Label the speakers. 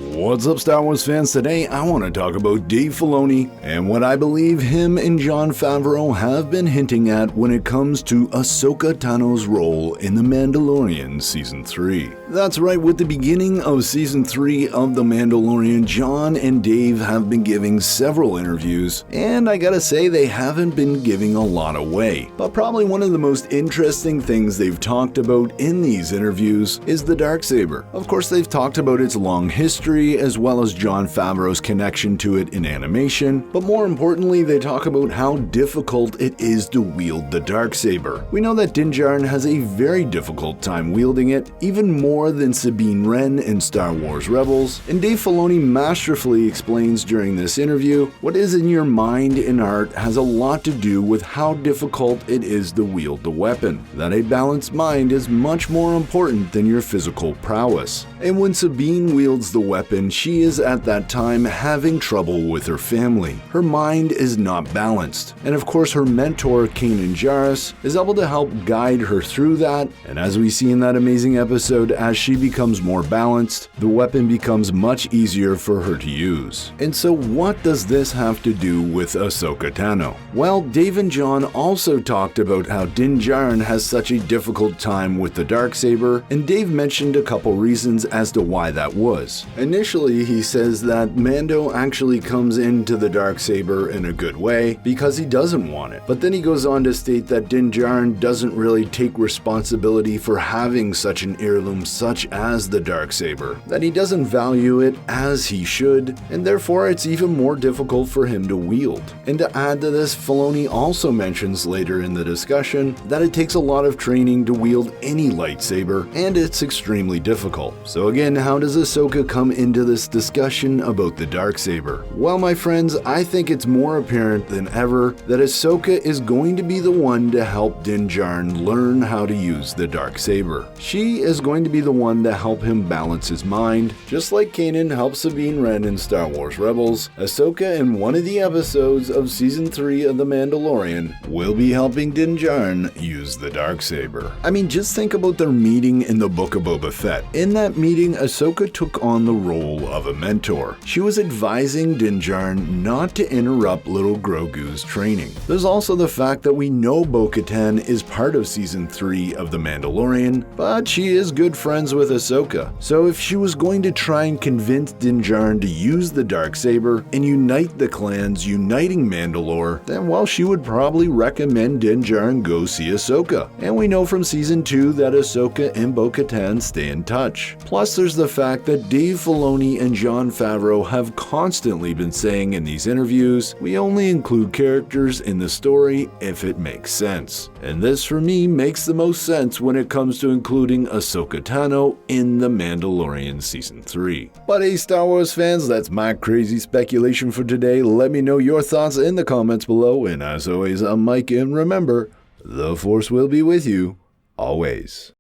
Speaker 1: What's up, Star Wars fans? Today I want to talk about Dave Filoni and what I believe him and Jon Favreau have been hinting at when it comes to Ahsoka Tano's role in The Mandalorian Season 3. That's right, with the beginning of Season 3 of The Mandalorian, Jon and Dave have been giving several interviews, and I gotta say they haven't been giving a lot away. But probably one of the most interesting things they've talked about in these interviews is the Darksaber. Of course, they've talked about its long history, as well as Jon Favreau's connection to it in animation, but more importantly, they talk about how difficult it is to wield the Darksaber. We know that Din Djarin has a very difficult time wielding it, even more than Sabine Wren in Star Wars Rebels, and Dave Filoni masterfully explains during this interview, what is in your mind and heart has a lot to do with how difficult it is to wield the weapon, that a balanced mind is much more important than your physical prowess. And when Sabine wields the weapon, she is at that time having trouble with her family. Her mind is not balanced. And of course, her mentor, Kanan Jarrus, is able to help guide her through that. And as we see in that amazing episode, as she becomes more balanced, the weapon becomes much easier for her to use. And so what does this have to do with Ahsoka Tano? Well, Dave and Jon also talked about how Din Djarin has such a difficult time with the Darksaber, and Dave mentioned a couple reasons as to why that was. Initially, he says that Mando actually comes into the Darksaber in a good way because he doesn't want it. But then he goes on to state that Din Djarin doesn't really take responsibility for having such an heirloom such as the Darksaber, that he doesn't value it as he should, and therefore it's even more difficult for him to wield. And to add to this, Filoni also mentions later in the discussion that it takes a lot of training to wield any lightsaber, and it's extremely difficult. So again, how does Ahsoka come into this discussion about the Darksaber? Well, my friends, I think it's more apparent than ever that Ahsoka is going to be the one to help Din Djarin learn how to use the Darksaber. She is going to be the one to help him balance his mind, just like Kanan helped Sabine Wren in Star Wars Rebels. Ahsoka, in one of the episodes of Season 3 of The Mandalorian, will be helping Din Djarin use the Darksaber. I mean, just think about their meeting in the Book of Boba Fett. In that meeting, Ahsoka took on the role of a mentor. She was advising Din Djarin not to interrupt little Grogu's training. There's also the fact that we know Bo-Katan is part of Season 3 of The Mandalorian, but she is good friends with Ahsoka. So if she was going to try and convince Din Djarin to use the Darksaber and unite the clans, uniting Mandalore, then well, she would probably recommend Din Djarin go see Ahsoka. And we know from Season 2 that Ahsoka and Bo-Katan stay in touch. Plus, there's the fact that Dave Filoni and Jon Favreau have constantly been saying in these interviews, we only include characters in the story if it makes sense. And this for me makes the most sense when it comes to including Ahsoka Tano in The Mandalorian Season 3. But hey, Star Wars fans, that's my crazy speculation for today. Let me know your thoughts in the comments below, and as always, I'm Mike, and remember, the Force will be with you always.